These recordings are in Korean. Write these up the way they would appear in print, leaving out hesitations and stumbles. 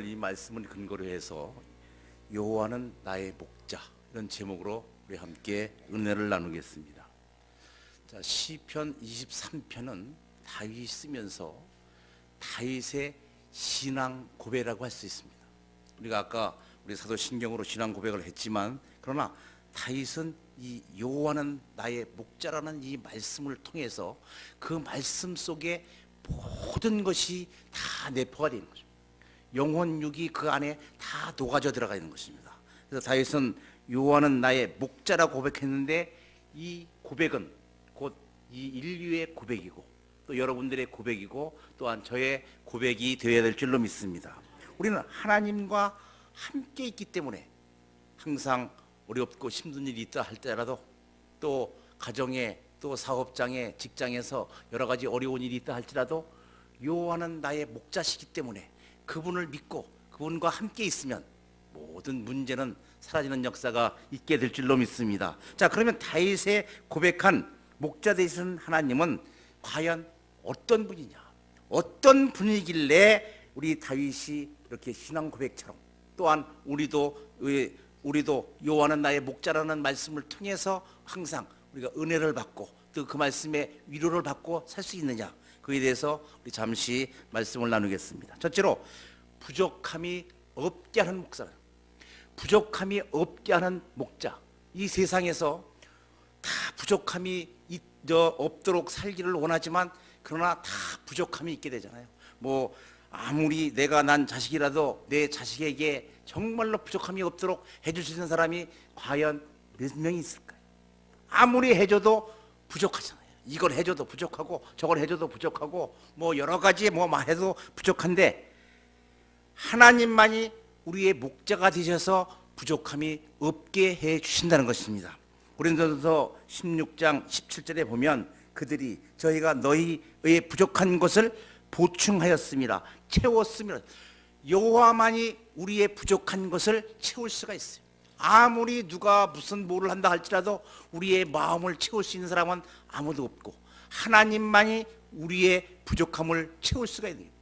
이 말씀을 근거로 해서 여호와는 나의 목자, 이런 제목으로 우리 함께 은혜를 나누겠습니다. 자, 시편 23편은 다윗이 쓰면서 다윗의 신앙 고백이라고 할 수 있습니다. 우리가 아까 우리 사도신경으로 신앙 고백을 했지만, 그러나 다윗은 이 여호와는 나의 목자라는 이 말씀을 통해서 그 말씀 속에 모든 것이 다 내포가 되는 것입니다. 영혼 육이 그 안에 다 녹아져 들어가 있는 것입니다. 그래서 다윗은 여호와는 나의 목자라고 고백했는데, 이 고백은 곧 이 인류의 고백이고 또 여러분들의 고백이고 또한 저의 고백이 되어야 될 줄로 믿습니다. 우리는 하나님과 함께 있기 때문에 항상 어렵고 힘든 일이 있다 할때라도, 또 가정에, 또 사업장에, 직장에서 여러 가지 어려운 일이 있다 할지라도 여호와는 나의 목자시기 때문에 그분을 믿고 그분과 함께 있으면 모든 문제는 사라지는 역사가 있게 될 줄로 믿습니다. 자, 그러면 다윗의 고백한 목자 되시는 하나님은 과연 어떤 분이냐, 어떤 분이길래 우리 다윗이 이렇게 신앙 고백처럼, 또한 우리도 여호와는 나의 목자라는 말씀을 통해서 항상 우리가 은혜를 받고 또 그 말씀에 위로를 받고 살 수 있느냐, 그에 대해서 우리 잠시 말씀을 나누겠습니다. 첫째로, 부족함이 없게 하는 목사, 부족함이 없게 하는 목자. 이 세상에서 다 부족함이 없도록 살기를 원하지만, 그러나 다 부족함이 있게 되잖아요. 뭐 아무리 내가 난 자식이라도 내 자식에게 정말로 부족함이 없도록 해줄 수 있는 사람이 과연 몇 명이 있을까요? 아무리 해줘도 부족하잖아요. 이걸 해줘도 부족하고 저걸 해줘도 부족하고 뭐 여러 가지 뭐 해도 부족한데, 하나님만이 우리의 목자가 되셔서 부족함이 없게 해 주신다는 것입니다. 고린도전서 16장 17절에 보면, 그들이 저희가 너희의 부족한 것을 보충하였습니다, 채웠습니다. 여호와만이 우리의 부족한 것을 채울 수가 있어요. 아무리 누가 무슨 뭐를 한다 할지라도 우리의 마음을 채울 수 있는 사람은 아무도 없고, 하나님만이 우리의 부족함을 채울 수가 있는 거예요.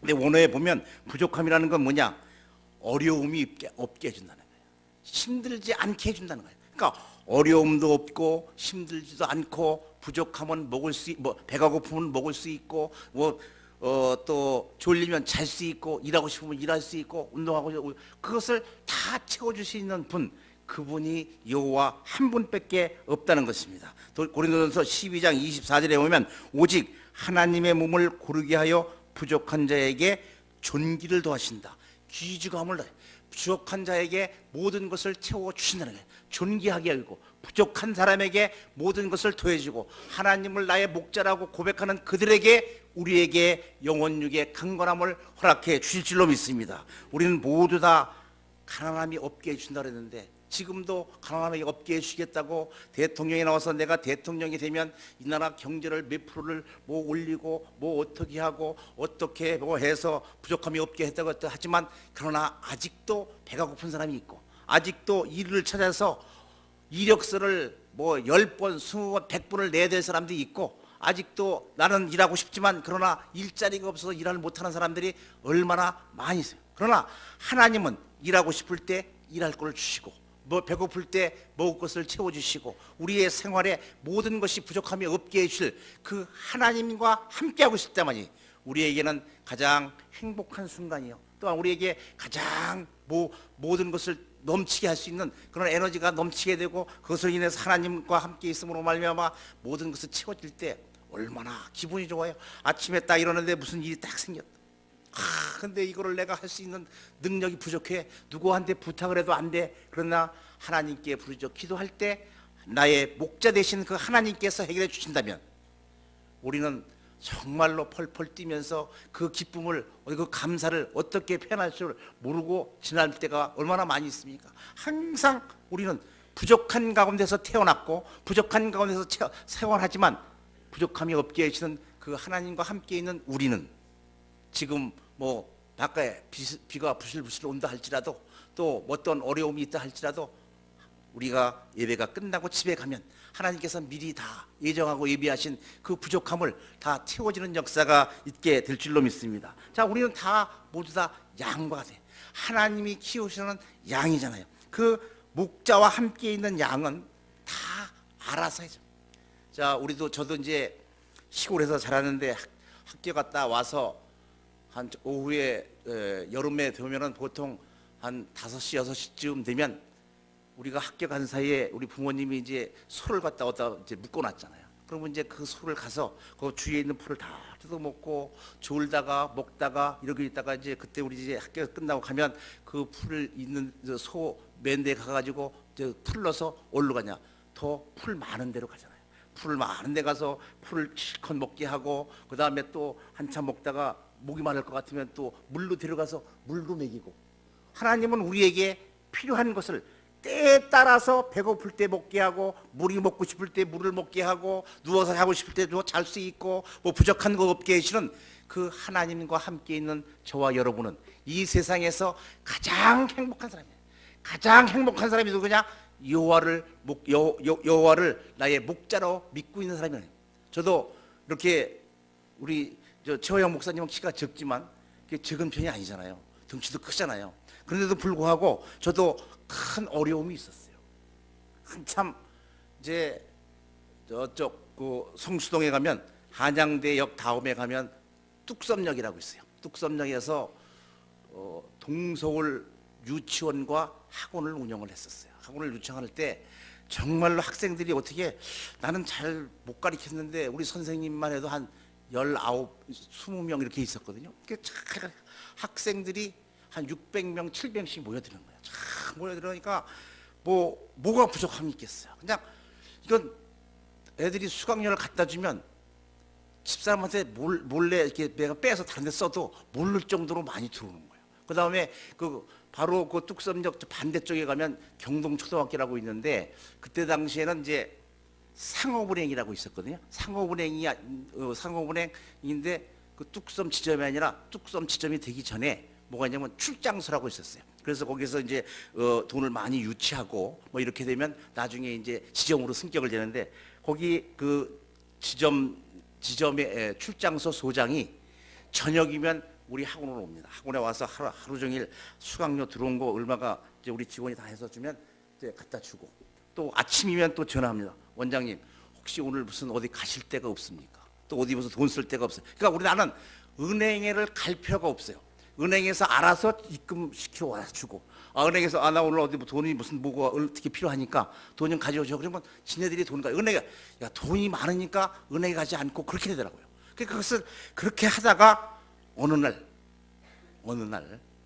근데 원어에 보면 부족함이라는 건 뭐냐? 어려움이 없게 해준다는 거예요. 힘들지 않게 해준다는 거예요. 그러니까 어려움도 없고 힘들지도 않고, 부족하면 먹을 수, 배가 고프면 먹을 수 있고, 또 졸리면 잘 수 있고, 일하고 싶으면 일할 수 있고, 운동하고, 그것을 다 채워줄 수 있는 분, 그분이 여호와 한 분밖에 없다는 것입니다. 고린도전서 12장 24절에 보면, 오직 하나님의 몸을 고르게 하여 부족한 자에게 존귀를 더하신다. 귀주감을 더해 부족한 자에게 모든 것을 채워주신다는 거예요. 존귀하게 하고 부족한 사람에게 모든 것을 더해주고, 하나님을 나의 목자라고 고백하는 그들에게 우리에게 영혼육의 강건함을 허락해 주실 줄로 믿습니다. 우리는 모두 다 가난함이 없게 해준다 그랬는데, 지금도 가난함이 없게 해주시겠다고 대통령이 나와서 내가 대통령이 되면 이 나라 경제를 몇 프로를 뭐 올리고 뭐 어떻게 하고 어떻게 뭐 해서 부족함이 없게 했다고 하지만, 그러나 아직도 배가 고픈 사람이 있고, 아직도 일을 찾아서 이력서를 뭐 10번, 20번, 100번을 내야 될 사람들이 있고, 아직도 나는 일하고 싶지만 그러나 일자리가 없어서 일을 못하는 사람들이 얼마나 많이 있어요. 그러나 하나님은 일하고 싶을 때 일할 걸 주시고, 뭐 배고플 때 먹을 것을 채워주시고, 우리의 생활에 모든 것이 부족함이 없게 해주실 그 하나님과 함께하고 있을 때만이 우리에게는 가장 행복한 순간이요, 또한 우리에게 가장 모든 것을 넘치게 할 수 있는 그런 에너지가 넘치게 되고, 그것으로 인해서 하나님과 함께 있음으로 말미암아 모든 것을 채워질 때 얼마나 기분이 좋아요. 아침에 딱 일어났는데 무슨 일이 딱 생겼다. 근데 이거를 내가 할 수 있는 능력이 부족해. 누구한테 부탁을 해도 안 돼. 그러나 하나님께 부르짖어 기도할 때 나의 목자 되신 그 하나님께서 해결해 주신다면, 우리는 정말로 펄펄 뛰면서 그 기쁨을, 그 감사를 어떻게 표현할 줄 모르고 지날 때가 얼마나 많이 있습니까? 항상 우리는 부족한 가운데서 태어났고 부족한 가운데서 생활하지만, 부족함이 없게 해주시는 그 하나님과 함께 있는 우리는 지금 뭐 바깥에 비가 부슬부슬 온다 할지라도, 또 어떤 어려움이 있다 할지라도 우리가 예배가 끝나고 집에 가면 하나님께서 미리 다 예정하고 예비하신 그 부족함을 다 채워지는 역사가 있게 될 줄로 믿습니다. 자, 우리는 다 모두 다 양과 같아요. 하나님이 키우시는 양이잖아요. 그 목자와 함께 있는 양은 다 알아서 해줘. 자, 저도 이제 시골에서 자랐는데 학교 갔다 와서 한 오후에 여름에 되면은 보통 한 5시 6시쯤 되면 우리가 학교 간 사이에 우리 부모님이 이제 소를 갖다 어디다 이제 묶어놨잖아요. 그러면 이제 그 소를 가서 그 주위에 있는 풀을 다 뜯어 먹고 졸다가 먹다가 이렇게 있다가 이제 그때 우리 이제 학교 끝나고 가면 그 풀을 있는 소 맨데 가가지고 이제 풀러서 어디로 가냐? 더 풀 많은 데로 가잖아요. 풀 많은 데 가서 풀을 실컷 먹게 하고 그 다음에 또 한참 먹다가 목이 마를 것 같으면 또 물로 데려가서 물도 먹이고. 하나님은 우리에게 필요한 것을 때에 따라서 배고플 때 먹게 하고 물이 먹고 싶을 때 물을 먹게 하고 누워서 자고 싶을 때도 잘 수 있고 뭐 부족한 거 없게 해주는 그 하나님과 함께 있는 저와 여러분은 이 세상에서 가장 행복한 사람이에요. 가장 행복한 사람이 누구냐? 여호와를 나의 목자로 믿고 있는 사람이에요. 저도 이렇게 우리 최호영 목사님은 키가 적지만 적은 편이 아니잖아요. 덩치도 크잖아요. 그런데도 불구하고 저도 큰 어려움이 있었어요. 한참 이제 저쪽 그 성수동에 가면 한양대역 다음에 가면 뚝섬역이라고 있어요. 뚝섬역에서 동서울 유치원과 학원을 운영을 했었어요. 학원을 운영할 때 정말로 학생들이 어떻게 나는 잘 못 가르쳤는데 우리 선생님만 해도 한 19, 20명 이렇게 있었거든요. 학생들이 한 600명, 700명씩 모여드는 거예요. 쫙 모여들으니까 뭐가 부족함이 있겠어요. 그냥 이건 애들이 수강료를 갖다 주면 집사람한테 몰래 이렇게 내가 빼서 다른 데 써도 모를 정도로 많이 들어오는 거예요. 그 다음에 바로 그 뚝섬역 반대쪽에 가면 경동초등학교라고 있는데 그때 당시에는 이제 상업은행이라고 있었거든요. 상업은행인데 그 뚝섬 지점이 아니라 뚝섬 지점이 되기 전에 뭐가 있냐면 출장소라고 있었어요. 그래서 거기서 이제 돈을 많이 유치하고 뭐 이렇게 되면 나중에 이제 지점으로 승격을 되는데 거기 그 지점의 출장소 소장이 저녁이면 우리 학원으로 옵니다. 학원에 와서 하루 종일 수강료 들어온 거 얼마가 이제 우리 직원이 다 해서 주면 이제 갖다 주고 또 아침이면 또 전화합니다. 원장님 혹시 오늘 무슨 어디 가실 데가 없습니까? 또 어디 무슨 돈 쓸 데가 없어요. 그러니까 나는 은행에를 갈 필요가 없어요. 은행에서 알아서 입금시켜 와 주고 은행에서 나 오늘 어디 돈이 무슨 뭐가 어떻게 필요하니까 돈 좀 가져오죠. 그러면 지네들이 돈 가요. 은행에 돈이 많으니까 은행에 가지 않고 그렇게 되더라고요. 그러니까 그것을 그렇게 하다가 어느 날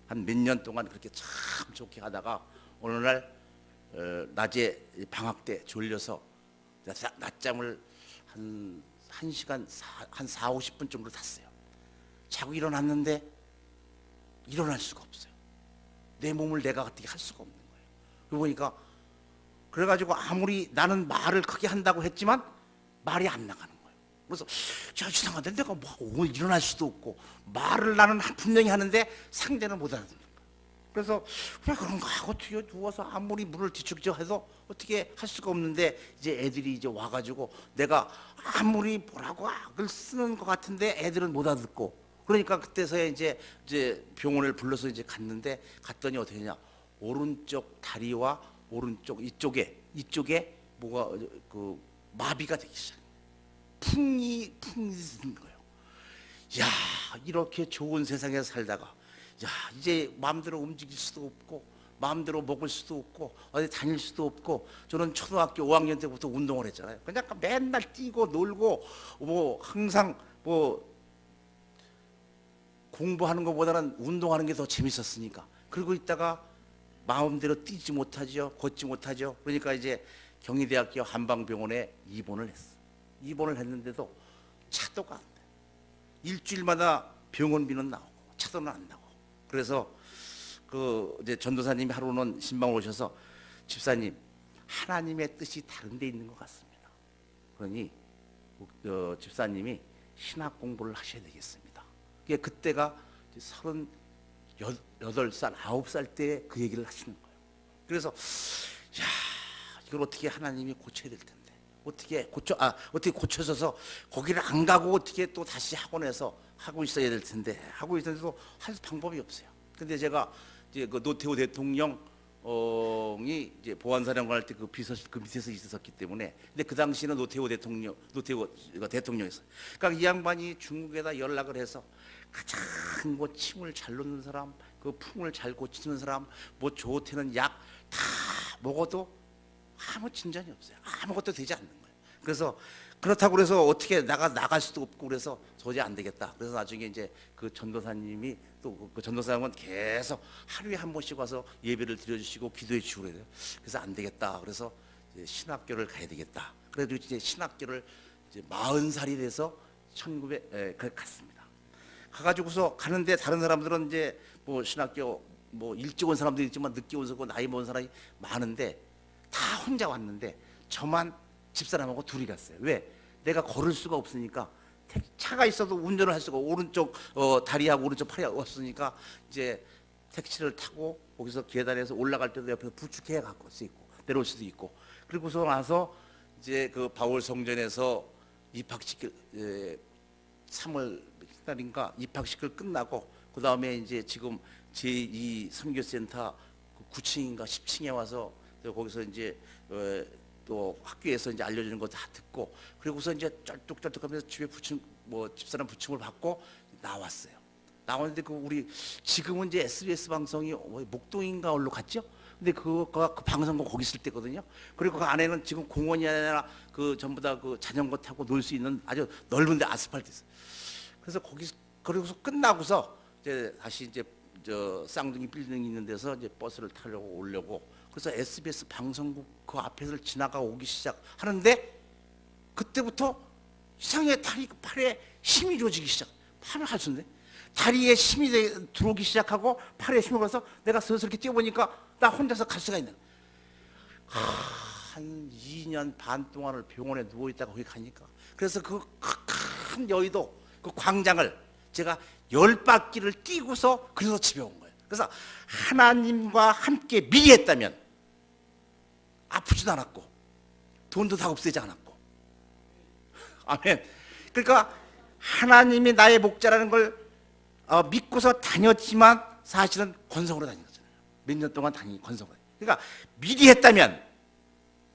한 몇 년 동안 그렇게 참 좋게 하다가 어느 날 낮에 방학 때 졸려서 낮잠을 한 1시간 한 4, 50분 정도 잤어요. 자고 일어났는데 일어날 수가 없어요. 내 몸을 내가 어떻게 할 수가 없는 거예요. 그러고 보니까 그래가지고 아무리 나는 말을 크게 한다고 했지만 말이 안 나가는 거예요. 그래서 이상한데 내가 오늘 일어날 수도 없고 말을 나는 분명히 하는데 상대는 못 알아듣는 거예요. 그래서 왜 그런가 하고 누워서 아무리 물을 뒤척이려 해도 어떻게 할 수가 없는데 이제 애들이 이제 와가지고 내가 아무리 뭐라고 악을 쓰는 것 같은데 애들은 못 알아듣고 그러니까 그때서야 이제 병원을 불러서 이제 갔더니 어떻게 했냐 오른쪽 다리와 오른쪽 이쪽에 뭐가 그 마비가 되기 시작해요. 풍이 드는 거예요. 야 이렇게 좋은 세상에서 살다가 이제 마음대로 움직일 수도 없고 마음대로 먹을 수도 없고 어디 다닐 수도 없고 저는 초등학교 5학년 때부터 운동을 했잖아요. 그냥 맨날 뛰고 놀고 뭐 항상 공부하는 것보다는 운동하는 게 더 재밌었으니까 그러고 있다가 마음대로 뛰지 못하죠. 걷지 못하죠. 그러니까 이제 경희대학교 한방병원에 입원을 했어. 입원을 했는데도 차도가 안 돼. 일주일마다 병원비는 나오고 차도는 안 나오고 그래서 이제 전도사님이 하루는 신방 오셔서 집사님 하나님의 뜻이 다른 데 있는 것 같습니다. 그러니 집사님이 신학 공부를 하셔야 되겠습니다. 그때가 38살, 9살 때 그 얘기를 하시는 거예요. 그래서 이걸 어떻게 하나님이 고쳐야 될 텐데 어떻게 고쳐져서 거기를 안 가고 어떻게 또 다시 학원에서 하고 있어야 될 텐데 하고 있는데도 할 방법이 없어요. 근데 제가 이제 그 노태우 대통령이 이제 보안사령관 할 때 그 비서실 그 밑에서 있었기 때문에 근데 그 당시는 노태우가 대통령이었어요. 그러니까 이 양반이 중국에다 연락을 해서 가장 뭐 침을 잘 놓는 사람, 그 풍을 잘 고치는 사람, 뭐 좋다는 약 다 먹어도 아무 진전이 없어요. 아무것도 되지 않는 거예요. 그래서 그렇다고 그래서 어떻게 나갈 수도 없고 그래서 도저히 안 되겠다. 그래서 나중에 이제 그 전도사님이 또 그 전도사님은 계속 하루에 한 번씩 와서 예배를 드려주시고 기도해 주시고 그래요. 그래서 안 되겠다. 그래서 이제 신학교를 가야 되겠다. 그래도 이제 신학교를 이제 40살이 돼서 1900에 갔습니다. 가가지고서 가는데 다른 사람들은 이제 뭐 신학교 뭐 일찍 온 사람도 있지만 늦게 온 사람고 나이 먹은 사람이 많은데 다 혼자 왔는데 저만 집사람하고 둘이 갔어요. 왜? 내가 걸을 수가 없으니까 차가 있어도 운전을 할 수가 오른쪽 다리하고 오른쪽 팔이 없으니까 이제 택시를 타고 거기서 계단에서 올라갈 때도 옆에서 부축해 갖고 수 있고 내려올 수도 있고 그리고서 나서 이제 그 바울 성전에서 입학시킬 3월 달인가 입학시킬 끝나고 그 다음에 이제 지금 제2 선교센터 9층인가 10층에 와서 거기서 이제 또 학교에서 이제 알려주는 거 다 듣고 그리고서 이제 쩔뚝쩔뚝하면서 집에 부침 뭐 집사람 부침을 받고 나왔어요. 나왔는데 그 우리 지금은 이제 SBS 방송이 목동인가 어디로 갔죠? 근데 그 방송국 거기 있을 때거든요. 그리고 그 안에는 지금 공원이 아니라 그 전부 다 그 자전거 타고 놀 수 있는 아주 넓은데 아스팔트 있어요. 그래서 거기 그리고서 끝나고서 이제 다시 이제 저 쌍둥이 빌딩 있는 데서 이제 버스를 타려고 오려고 그래서 SBS 방송국 그 앞에서 지나가 오기 시작하는데 그때부터 이상하게 팔에 힘이 줘지기 시작. 팔을 할 수인데 다리에 힘이 들어오기 시작하고 팔에 힘이 가서 내가 슬슬 이렇게 뛰어보니까 나 혼자서 갈 수가 있는. 한 2년 반 동안을 병원에 누워 있다가 거기 가니까 그래서 그 큰 여의도 그 광장을 제가 10바퀴를 뛰고서 그래서 집에 온 거예요. 그래서 하나님과 함께 미리 했다면 아프지도 않았고 돈도 다 없애지 않았고 아멘. 그러니까 하나님이 나의 목자라는 걸 믿고서 다녔지만 사실은 건성으로 다닌 거잖아요. 몇 년 동안 건성으로. 그러니까 미리 했다면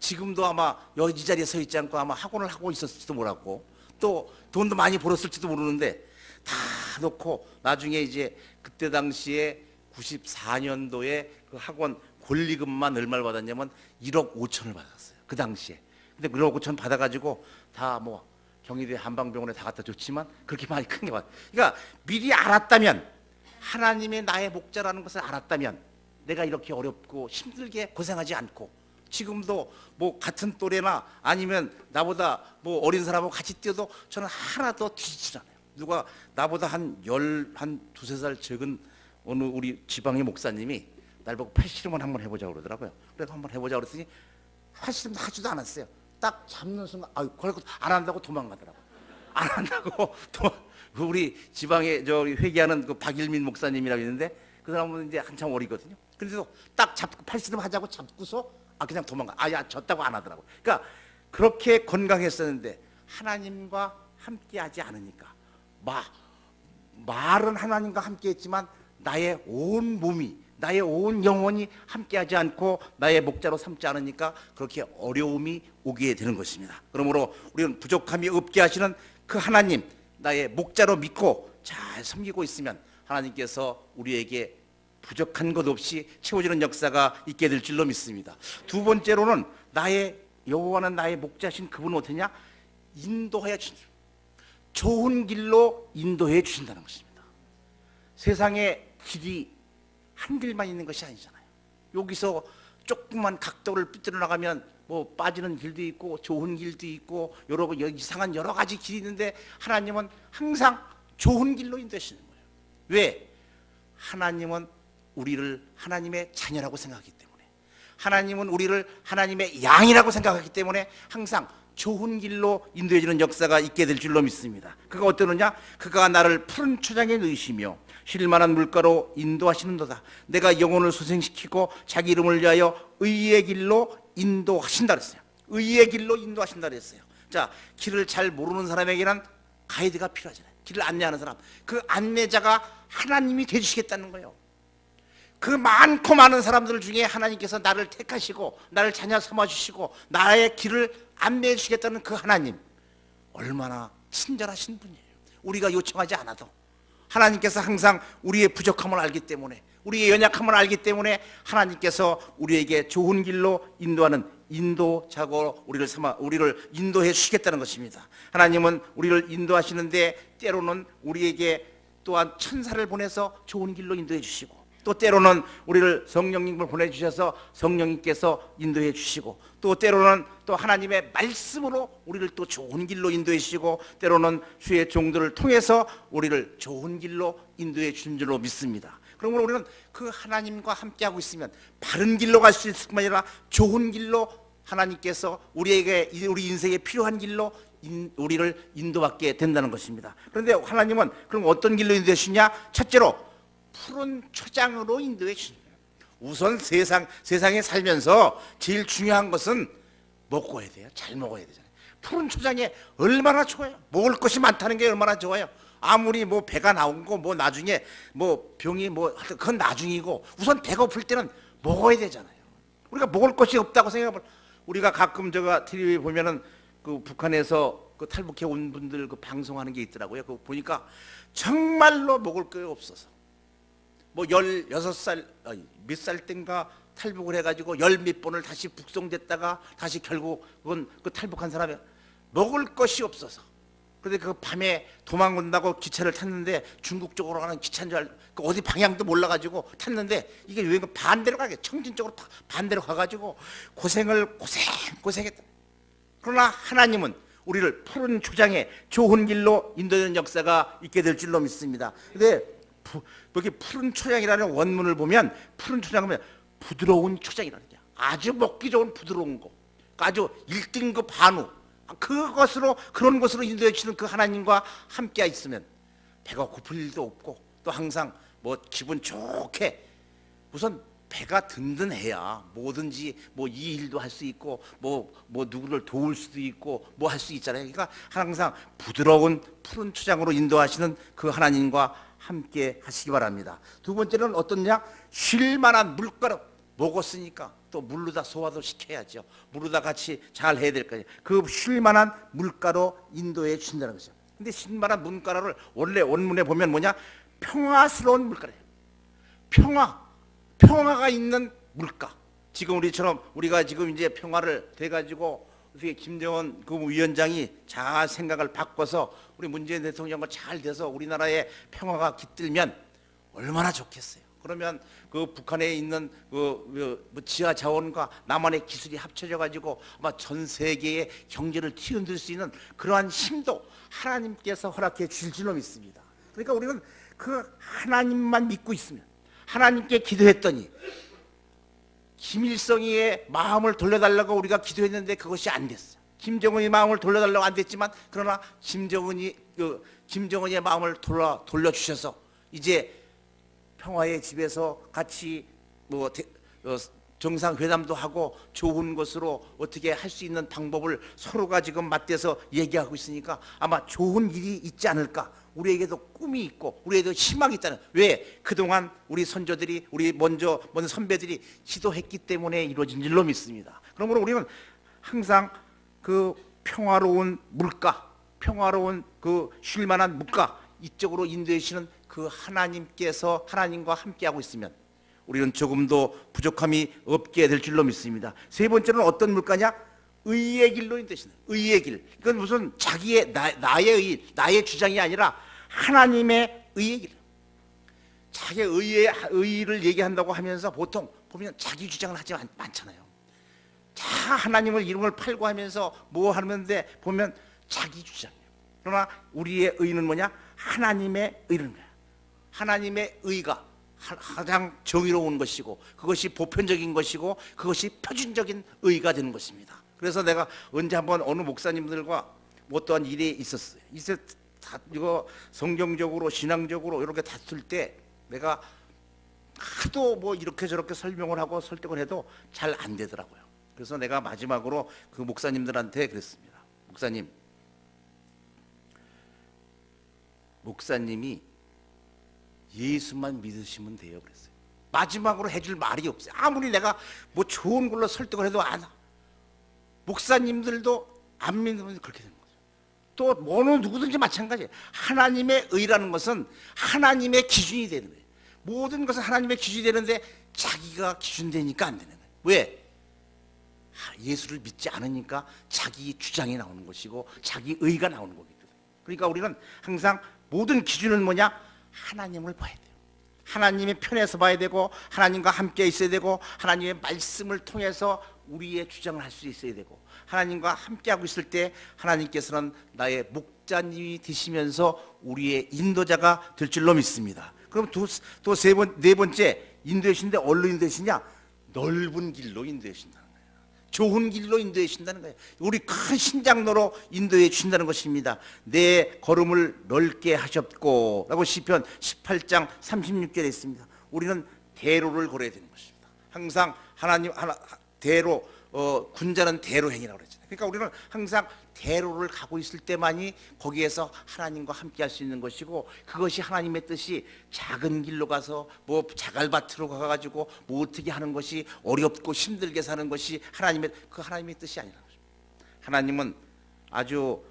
지금도 아마 여기 이 자리에 서 있지 않고 아마 학원을 하고 있었을지도 몰랐고 또 돈도 많이 벌었을지도 모르는데 다 놓고 나중에 이제 그때 당시에 94년도에 그 학원 권리금만 얼마를 받았냐면 1억 5천을 받았어요. 그 당시에. 근데 1억 5천 받아가지고 다 뭐 경희대 한방병원에 다 갖다 줬지만 그렇게 많이 큰 게 받았어요. 그러니까 미리 알았다면 하나님의 나의 목자라는 것을 알았다면 내가 이렇게 어렵고 힘들게 고생하지 않고 지금도 뭐 같은 또래나 아니면 나보다 뭐 어린 사람하고 같이 뛰어도 저는 하나도 뒤지지 않아요. 누가 나보다 한 두세 살 적은 어느 우리 지방의 목사님이 날 보고 팔씨름을 한번 해보자고 그러더라고요. 그래서 한번 해보자고 그랬더니 팔씨름 하지도 않았어요. 딱 잡는 순간 그걸 안 한다고 도망가더라고요. 안 한다고 우리 지방에 저 회개하는 그 박일민 목사님이라고 있는데 그 사람은 이제 한참 어리거든요. 그래서 딱 잡고 팔씨름 하자고 잡고서 그냥 도망가. 야 졌다고 안 하더라고. 그러니까 그렇게 건강했었는데 하나님과 함께하지 않으니까 말은 하나님과 함께했지만 나의 온 몸이 나의 온 영혼이 함께하지 않고 나의 목자로 삼지 않으니까 그렇게 어려움이 오게 되는 것입니다. 그러므로 우리는 부족함이 없게 하시는 그 하나님 나의 목자로 믿고 잘 섬기고 있으면 하나님께서 우리에게 부족한 것 없이 채워지는 역사가 있게 될 줄로 믿습니다. 두 번째로는 나의 여호와는 나의 목자신 그분은 어떠냐? 인도하여 주신다. 좋은 길로 인도해 주신다는 것입니다. 세상에 길이 한 길만 있는 것이 아니잖아요. 여기서 조금만 각도를 삐뚤어 나가면 뭐 빠지는 길도 있고 좋은 길도 있고 여러 이상한 여러 가지 길이 있는데 하나님은 항상 좋은 길로 인도하시는 거예요. 왜? 하나님은 우리를 하나님의 자녀라고 생각하기 때문에 하나님은 우리를 하나님의 양이라고 생각하기 때문에 항상 좋은 길로 인도해주는 역사가 있게 될 줄로 믿습니다. 그가 어떠느냐? 그가 나를 푸른 초장에 넣으시며 쉴만한 물가로 인도하시는도다. 내가 영혼을 소생시키고 자기 이름을 위하여 의의 길로 인도하신다 그랬어요. 의의 길로 인도하신다 그랬어요. 자, 길을 잘 모르는 사람에게는 가이드가 필요하잖아요. 길을 안내하는 사람, 그 안내자가 하나님이 되주시겠다는 거예요. 그 많고 많은 사람들 중에 하나님께서 나를 택하시고 나를 자녀 삼아주시고 나의 길을 안내해 주시겠다는 그 하나님, 얼마나 친절하신 분이에요. 우리가 요청하지 않아도 하나님께서 항상 우리의 부족함을 알기 때문에, 우리의 연약함을 알기 때문에 하나님께서 우리에게 좋은 길로 인도하는 인도자고 우리를 인도해 주시겠다는 것입니다. 하나님은 우리를 인도하시는데 때로는 우리에게 또한 천사를 보내서 좋은 길로 인도해 주시고, 또 때로는 우리를 성령님을 보내주셔서 성령님께서 인도해 주시고, 또 때로는 또 하나님의 말씀으로 우리를 또 좋은 길로 인도해 주시고, 때로는 주의 종들을 통해서 우리를 좋은 길로 인도해 주신 줄로 믿습니다. 그러므로 우리는 그 하나님과 함께하고 있으면 바른 길로 갈 수 있을 뿐만 아니라 좋은 길로 하나님께서 우리에게 우리 인생에 필요한 길로 우리를 인도받게 된다는 것입니다. 그런데 하나님은 그럼 어떤 길로 인도해 주시냐? 첫째로 푸른 초장으로 인도해 주십니다. 우선 세상에 살면서 제일 중요한 것은 먹어야 돼요. 잘 먹어야 되잖아요. 푸른 초장에 얼마나 좋아요. 먹을 것이 많다는 게 얼마나 좋아요. 아무리 뭐 배가 나온 거 뭐 나중에 뭐 병이 뭐 그건 나중이고, 우선 배고플 때는 먹어야 되잖아요. 우리가 먹을 것이 없다고 생각하면, 우리가 가끔 제가 텔레비에 보면은 그 북한에서 그 탈북해 온 분들 그 방송하는 게 있더라고요. 그거 보니까 정말로 먹을 게 없어서 뭐 16살 몇 살 땐가 탈북을 해가지고 열 몇 번을 다시 북송됐다가 다시 결국은 그 탈북한 사람이 먹을 것이 없어서, 그런데 그 밤에 도망간다고 기차를 탔는데 중국 쪽으로 가는 기차인 줄 알고 어디 방향도 몰라가지고 탔는데 이게 왜 반대로 가게 청진 쪽으로 반대로 가가지고 고생했다. 그러나 하나님은 우리를 푸른 초장에 좋은 길로 인도하는 역사가 있게 될 줄로 믿습니다. 근데 여기 푸른 초장이라는 원문을 보면, 푸른 초장은 부드러운 초장이라는 거야. 아주 먹기 좋은 부드러운 거, 아주 1등급 한우, 그런 것으로 인도해 주시는 그 하나님과 함께 있으면 배가 고플 일도 없고, 또 항상 뭐 기분 좋게, 우선 배가 든든해야 뭐든지 뭐 이 일도 할 수 있고 뭐 누구를 도울 수도 있고 뭐 할 수 있잖아요. 그러니까 항상 부드러운 푸른 초장으로 인도하시는 그 하나님과 함께 하시기 바랍니다. 두 번째는 어떠냐? 쉴 만한 물가로, 먹었으니까 또 물로다 소화도 시켜야죠. 물로다 같이 잘 해야 될 거예요. 그 쉴 만한 물가로 인도해 주신다는 거죠. 근데 쉴 만한 물가를 원래 원문에 보면 뭐냐? 평화스러운 물가래요. 평화가 있는 물가. 지금 우리가 지금 이제 평화를 돼가지고 어떻게 김정은 그 위원장이 잘 생각을 바꿔서 우리 문재인 대통령과 잘 돼서 우리나라의 평화가 깃들면 얼마나 좋겠어요. 그러면 그 북한에 있는 그 지하 자원과 남한의 기술이 합쳐져 가지고 아마 전 세계의 경제를 뒤흔들 수 있는 그러한 힘도 하나님께서 허락해 주실 줄로 믿습니다. 그러니까 우리는 그 하나님만 믿고 있으면, 하나님께 기도했더니 김일성이의 마음을 돌려달라고 우리가 기도했는데 그것이 안 됐어요. 김정은의 마음을 돌려달라고 안 됐지만, 그러나 김정은의 마음을 돌려주셔서 이제 평화의 집에서 같이 정상회담도 하고 좋은 것으로 어떻게 할 수 있는 방법을 서로가 지금 맞대서 얘기하고 있으니까 아마 좋은 일이 있지 않을까. 우리에게도 꿈이 있고 우리에게도 희망이 있다는, 왜? 그동안 우리 선조들이, 우리 먼저 선배들이 기도했기 때문에 이루어진 일로 믿습니다. 그러므로 우리는 항상 그 평화로운 물가, 평화로운 그 쉴만한 물가 이쪽으로 인도해 주시는 그 하나님과 함께하고 있으면 우리는 조금도 부족함이 없게 될 줄로 믿습니다. 세 번째는 어떤 물가냐? 의의 길로 인도하시는 의의 길. 이건 무슨 자기의 나의 나의 주장이 아니라 하나님의 의의 길. 자기의 의를 얘기한다고 하면서 보통 보면 자기 주장을 하지 않잖아요. 다 하나님을 이름을 팔고 하면서 뭐 하는데 보면 자기 주장이에요. 그러나 우리의 의는 뭐냐? 하나님의 의는 거야. 하나님의 의가 가장 정의로운 것이고, 그것이 보편적인 것이고, 그것이 표준적인 의가 되는 것입니다. 그래서 내가 언제 한번 어느 목사님들과 어떠한 일이 있었어요. 이거 성경적으로 신앙적으로 이렇게 다툴 때 내가 하도 뭐 이렇게 저렇게 설명을 하고 설득을 해도 잘 안 되더라고요. 그래서 내가 마지막으로 그 목사님들한테 그랬습니다. 목사님이 예수만 믿으시면 돼요 그랬어요. 마지막으로 해줄 말이 없어요. 아무리 내가 뭐 좋은 걸로 설득을 해도 안, 목사님들도 안 믿으면 그렇게 되는 거죠. 또 어느 누구든지 마찬가지예요. 하나님의 의라는 것은 하나님의 기준이 되는 거예요. 모든 것은 하나님의 기준이 되는데 자기가 기준 되니까 안 되는 거예요. 왜? 예수를 믿지 않으니까 자기 주장이 나오는 것이고 자기 의가 나오는 거거든요. 그러니까 우리는 항상 모든 기준은 뭐냐? 하나님을 봐야 돼요. 하나님의 편에서 봐야 되고 하나님과 함께 있어야 되고 하나님의 말씀을 통해서 우리의 주장을 할 수 있어야 되고 하나님과 함께하고 있을 때 하나님께서는 나의 목자님이 되시면서 우리의 인도자가 될 줄로 믿습니다. 그럼 네 번째 인도해 주신데 어디로 인도해 주시냐? 넓은 길로 인도해 주신다는 거예요. 좋은 길로 인도해 주신다는 거예요. 우리 큰 신장로로 인도해 주신다는 것입니다. 내 걸음을 넓게 하셨고 라고 시편 18장 36절에 있습니다. 우리는 대로를 걸어야 되는 것입니다. 항상 대로, 군자는 대로 행이라고 그랬잖아요. 그러니까 우리는 항상 대로를 가고 있을 때만이 거기에서 하나님과 함께 할 수 있는 것이고 그것이 하나님의 뜻이 작은 길로 가서 뭐 자갈밭으로 가가지고 뭐 어떻게 하는 것이 어렵고 힘들게 사는 것이 하나님의 뜻이 아니라는 것입니다. 하나님은 아주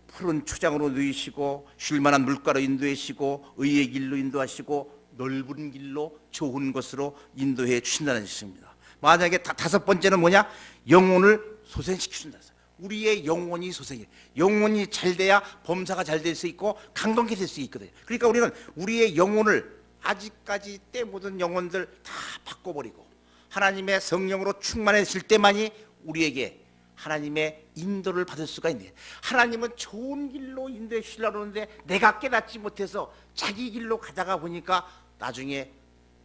푸른 초장으로 누이시고 쉴만한 물가로 인도하시고 의의 길로 인도하시고 넓은 길로 좋은 것으로 인도해 주신다는 것입니다. 만약에 다섯 번째는 뭐냐? 영혼을 소생시켜준다. 우리의 영혼이 소생해. 영혼이 잘 돼야 범사가 잘 될 수 있고 강건케 될 수 있거든요. 그러니까 우리는 우리의 영혼을 아직까지 때 묻은 영혼들 다 바꿔버리고 하나님의 성령으로 충만해질 때만이 우리에게 하나님의 인도를 받을 수가 있네요. 하나님은 좋은 길로 인도해 주시려고 하는데 내가 깨닫지 못해서 자기 길로 가다가 보니까 나중에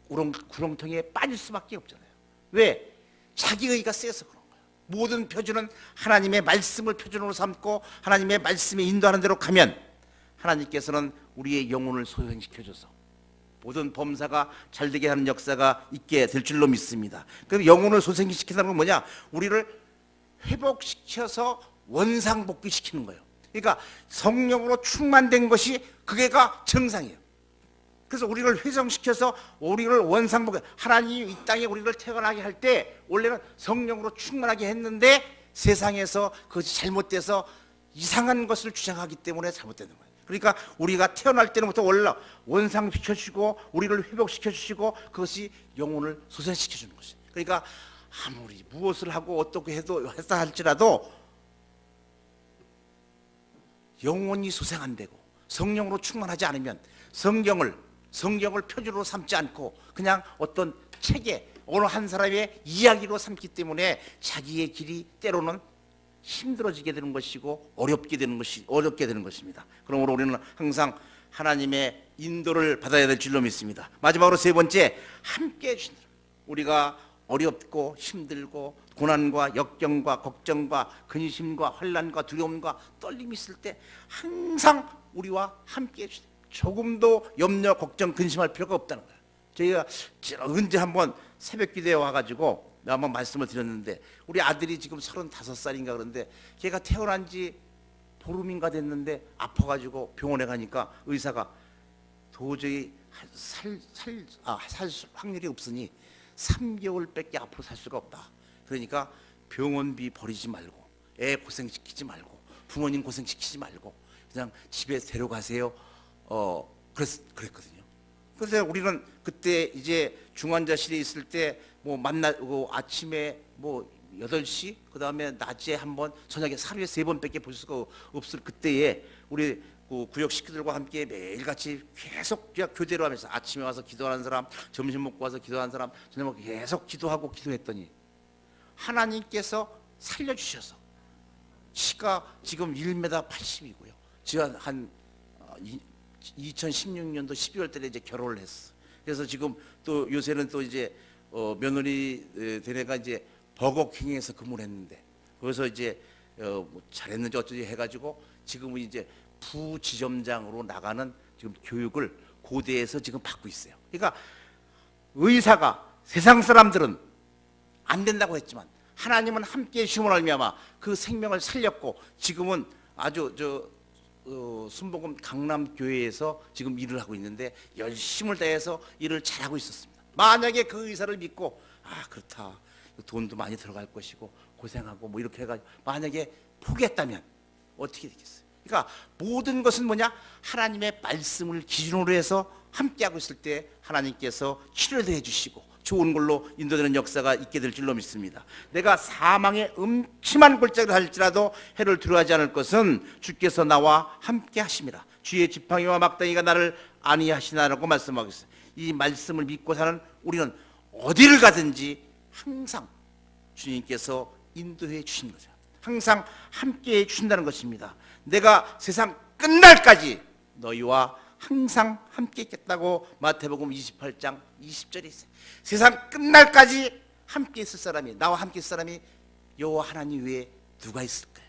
구렁텅이에 빠질 수밖에 없잖아요. 왜? 자기 의가 세서 그런 거예요. 모든 표준은 하나님의 말씀을 표준으로 삼고 하나님의 말씀에 인도하는 대로 가면 하나님께서는 우리의 영혼을 소생시켜줘서 모든 범사가 잘되게 하는 역사가 있게 될 줄로 믿습니다. 그럼 영혼을 소생시킨다는 건 뭐냐? 우리를 회복시켜서 원상복귀시키는 거예요. 그러니까 성령으로 충만된 것이 그게가 정상이에요. 그래서 우리를 회성시켜서 우리를 원상복귀, 하나님이 이 땅에 우리를 태어나게 할 때 원래는 성령으로 충만하게 했는데 세상에서 그것이 잘못돼서 이상한 것을 주장하기 때문에 잘못되는 거예요. 그러니까 우리가 태어날 때부터 원래 원상시켜주시고 우리를 회복시켜주시고 그것이 영혼을 소생시켜주는 것이에요. 그러니까 아무리 무엇을 하고 어떻게 했다 할지라도 영혼이 소생 안 되고 성령으로 충만하지 않으면 성경을 표준으로 삼지 않고 그냥 어떤 책에 어느 한 사람의 이야기로 삼기 때문에 자기의 길이 때로는 힘들어지게 되는 것이고 어렵게 되는 것입니다. 그러므로 우리는 항상 하나님의 인도를 받아야 될 줄로 믿습니다. 마지막으로 세 번째, 함께 해주신다. 우리가 어렵고 힘들고 고난과 역경과 걱정과 근심과 환난과 두려움과 떨림이 있을 때 항상 우리와 함께 해주신다. 조금도 염려, 걱정, 근심할 필요가 없다는 거예요. 저희가 언제 한번 새벽 기도에 와가지고 한번 말씀을 드렸는데 우리 아들이 지금 35살인가 그런데 걔가 태어난 지 보름인가 됐는데 아파가지고 병원에 가니까 의사가 도저히 살 확률이 없으니 3개월밖에 앞으로 살 수가 없다. 그러니까 병원비 버리지 말고 애 고생시키지 말고 부모님 고생시키지 말고 그냥 집에 데려가세요. 그랬거든요. 그래서 우리는 그때 이제 중환자실에 있을 때 뭐 만나고 아침에 뭐 8시 그다음에 낮에 한번 저녁에 하루에 3번밖에 볼 수가 없을 그때에 우리 구역 식구들과 함께 매일같이 계속 교대로 하면서 아침에 와서 기도하는 사람, 점심 먹고 와서 기도하는 사람, 저녁 먹고 계속 기도하고 기도했더니 하나님께서 살려주셔서 키가 지금 1m 80이고요. 지금 한 2016년도 12월 달에 이제 결혼을 했어. 그래서 지금 또 요새는 또 이제 며느리 된 애가 이제 버거킹에서 근무를 했는데 거기서 이제 뭐 잘했는지 어쩌지 해가지고 지금은 이제 부지점장으로 나가는 지금 교육을 고대에서 지금 받고 있어요. 그러니까 의사가 세상 사람들은 안 된다고 했지만 하나님은 함께 해주심으로 말미암아 그 생명을 살렸고 지금은 아주 순복음 강남교회에서 지금 일을 하고 있는데 열심을 다해서 일을 잘하고 있었습니다. 만약에 그 의사를 믿고 그렇다, 돈도 많이 들어갈 것이고 고생하고 뭐 이렇게 해가지고 만약에 포기했다면 어떻게 되겠어요? 그러니까 모든 것은 뭐냐? 하나님의 말씀을 기준으로 해서 함께하고 있을 때 하나님께서 치료도 해주시고 좋은 걸로 인도되는 역사가 있게 될 줄로 믿습니다. 내가 사망의 음침한 골짜기를 할지라도 해를 두려워하지 않을 것은 주께서 나와 함께 하심이라. 주의 지팡이와 막대기가 나를 안위하시나라고 말씀하고 있어요. 이 말씀을 믿고 사는 우리는 어디를 가든지 항상 주님께서 인도해 주신 거죠. 항상 함께 해 주신다는 것입니다. 내가 세상 끝날까지 너희와 항상 함께 있겠다고 마태복음 28장 20절에 있어요. 세상 끝날까지 함께 있을 사람이, 나와 함께 있을 사람이 여호와 하나님 외에 누가 있을까요?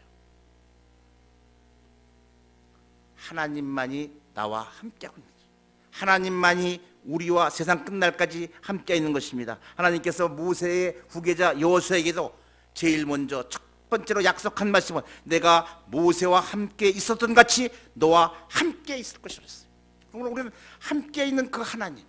하나님만이 나와 함께하고 있는 거죠. 하나님만이 우리와 세상 끝날까지 함께 있는 것입니다. 하나님께서 모세의 후계자 여호수아에게도 제일 먼저 첫 번째로 약속한 말씀은 내가 모세와 함께 있었던 같이 너와 함께 있을 것이었어요. 그러므로 우리는 함께 있는 그 하나님,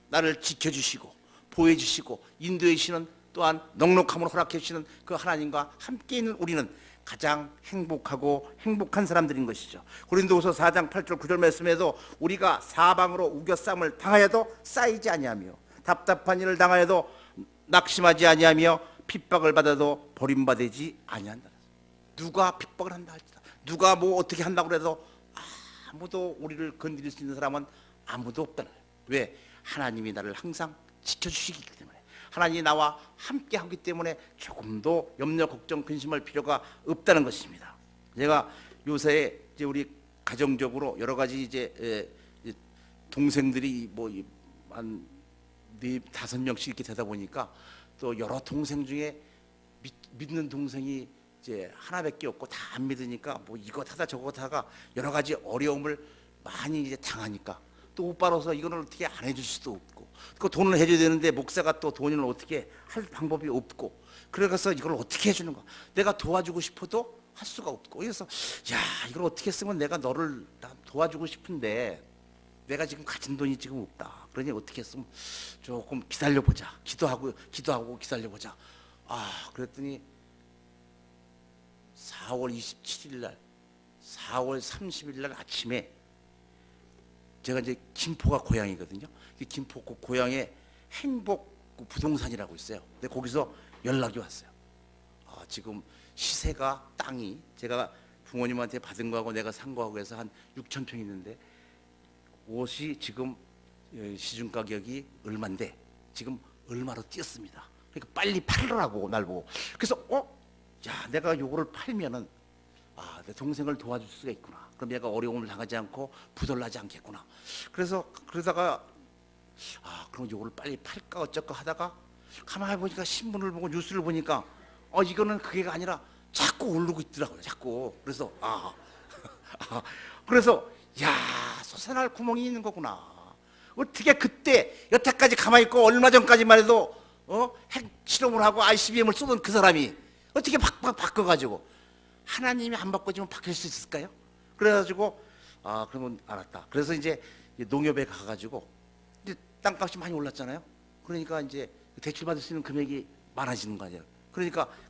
나를 지켜주시고 보호해주시고 인도해주시는, 또한 넉넉함으로 허락해주시는 그 하나님과 함께 있는 우리는 가장 행복하고 행복한 사람들인 것이죠. 고린도후서 4장 8절 9절 말씀에도 우리가 사방으로 우겨싸움을 당하여도 쌓이지 아니하며 답답한 일을 당하여도 낙심하지 아니하며 핍박을 받아도 버림받지 아니한다. 누가 핍박을 한다 할지라, 누가 뭐 어떻게 한다고 해도 아무도 우리를 건드릴 수 있는 사람은 아무도 없다는 거예요. 왜? 하나님이 나를 항상 지켜주시기 때문에, 하나님이 나와 함께 하기 때문에 조금도 염려, 걱정, 근심할 필요가 없다는 것입니다. 제가 요새 이제 우리 가정적으로 여러 가지 이제 동생들이 뭐 한 4-5명씩 이렇게 되다 보니까 또 여러 동생 중에 믿는 동생이 이제 하나밖에 없고 다 안 믿으니까 뭐 이것 하다 저것 하다가 여러 가지 어려움을 많이 이제 당하니까 또 오빠로서 이거는 어떻게 안 해줄 수도 없고, 그 돈을 해줘야 되는데 목사가 또 돈을 어떻게 할 방법이 없고, 그래서 이걸 어떻게 해주는 거야? 내가 도와주고 싶어도 할 수가 없고, 그래서 야, 이걸 어떻게 쓰면 내가 너를 도와주고 싶은데 내가 지금 가진 돈이 지금 없다. 그러니 어떻게 했으면 조금 기다려보자. 기도하고 기다려보자. 그랬더니 4월 27일 날, 4월 30일 날 아침에 제가 이제 김포가 고향이거든요. 김포 그 고향에 행복 부동산이라고 있어요. 근데 거기서 연락이 왔어요. 지금 시세가 땅이 제가 부모님한테 받은 거하고 내가 산 거하고 해서 한 6천 평 있는데 옷이 지금 시중 가격이 얼마인데 지금 얼마로 뛰었습니다. 그러니까 빨리 팔으라고 날 보고. 그래서 야, 내가 요거를 팔면은 내 동생을 도와줄 수가 있구나. 그럼 얘가 어려움을 당하지 않고 부덜나지 않겠구나. 그러다가 그럼 요거를 빨리 팔까 어쩔까 하다가 가만히 보니까 신문을 보고 뉴스를 보니까 이거는 그게가 아니라 자꾸 오르고 있더라고요. 자꾸. 그래서 그래서 야, 솟아날 구멍이 있는 거구나. 어떻게 그때 여태까지 가만히 있고 얼마 전까지만 해도 핵 실험을 하고 ICBM을 쏘던 그 사람이 어떻게 바꿔가지고 하나님이 안 바꿔주면 바뀔 수 있을까요? 그래가지고 그러면 알았다. 그래서 이제 농협에 가가지고 이제 땅값이 많이 올랐잖아요. 그러니까 이제 대출 받을 수 있는 금액이 많아지는 거 아니에요.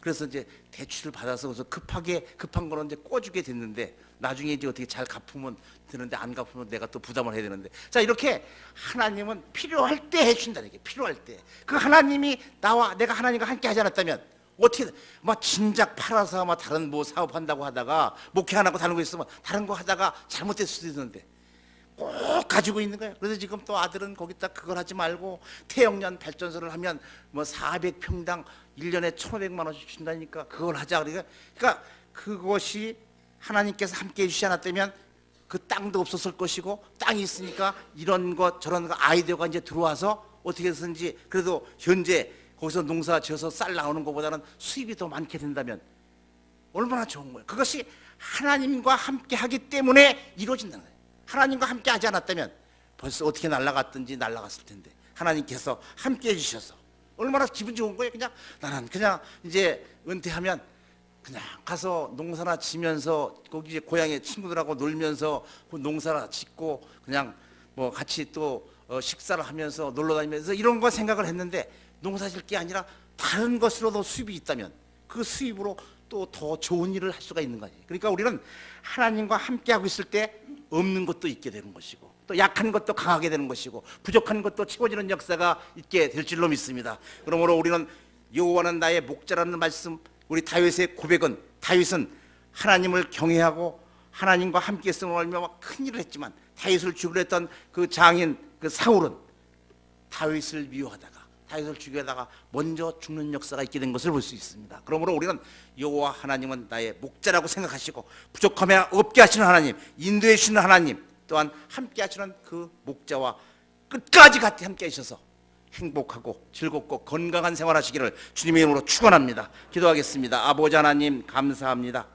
그래서 이제 대출을 받아서 그래서 급한 거는 이제 꿔주게 됐는데 나중에 이제 어떻게 잘 갚으면 되는데 안 갚으면 내가 또 부담을 해야 되는데, 자, 이렇게 하나님은 필요할 때 해준다는 게, 필요할 때 그 하나님이 내가 하나님과 함께 하지 않았다면 어떻게 막 진작 팔아서 막 다른 뭐 사업한다고 하다가 목회 안 하고 다른 거 있으면 다른 거 하다가 잘못될 수도 있는데 꼭 가지고 있는 거예요. 그래서 지금 또 아들은 거기다 그걸 하지 말고 태영연 발전소를 하면 뭐 400평당 1년에 1,500만 원씩 준다니까 그걸 하자. 그러니까 그것이 하나님께서 함께 해주시지 않았다면 그 땅도 없었을 것이고, 땅이 있으니까 이런 것 저런 거 아이디어가 이제 들어와서 어떻게 해서든지 그래도 현재 거기서 농사 지어서 쌀 나오는 것보다는 수입이 더 많게 된다면 얼마나 좋은 거예요. 그것이 하나님과 함께 하기 때문에 이루어진다는 거예요. 하나님과 함께 하지 않았다면 벌써 어떻게 날아갔든지 날아갔을 텐데 하나님께서 함께 해주셔서 얼마나 기분 좋은 거예요. 그냥 나는 그냥 이제 은퇴하면 그냥 가서 농사나 지면서 거기 이제 고향에 친구들하고 놀면서 그 농사나 짓고 그냥 뭐 같이 또 식사를 하면서 놀러 다니면서 이런 거 생각을 했는데, 농사 질 게 아니라 다른 것으로도 수입이 있다면 그 수입으로 또 더 좋은 일을 할 수가 있는 거지. 그러니까 우리는 하나님과 함께 하고 있을 때 없는 것도 있게 되는 것이고, 또 약한 것도 강하게 되는 것이고, 부족한 것도 채워지는 역사가 있게 될 줄로 믿습니다. 그러므로 우리는 여호와는 나의 목자라는 말씀, 우리 다윗의 고백은, 다윗은 하나님을 경외하고 하나님과 함께 있음으로 큰 일을 했지만, 다윗을 죽이려 했던 그 장인 그 사울은 다윗을 미워하다가 다윗을 죽이려다가 먼저 죽는 역사가 있게 된 것을 볼 수 있습니다. 그러므로 우리는 여호와 하나님은 나의 목자라고 생각하시고, 부족함에 없게 하시는 하나님, 인도해 주시는 하나님, 또한 함께 하시는 그 목자와 끝까지 같이 함께 하셔서 행복하고 즐겁고 건강한 생활하시기를 주님의 이름으로 축원합니다. 기도하겠습니다. 아버지 하나님, 감사합니다.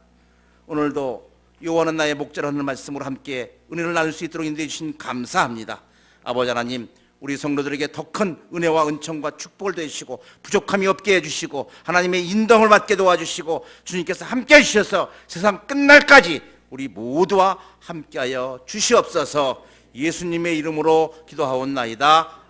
오늘도 여호와는 나의 목자라는 말씀으로 함께 은혜를 나눌 수 있도록 인도해 주신 감사합니다. 아버지 하나님, 우리 성도들에게 더 큰 은혜와 은총과 축복을 되시고, 부족함이 없게 해주시고, 하나님의 인도함을 받게 도와주시고, 주님께서 함께 해주셔서 세상 끝날까지 우리 모두와 함께하여 주시옵소서. 예수님의 이름으로 기도하옵나이다.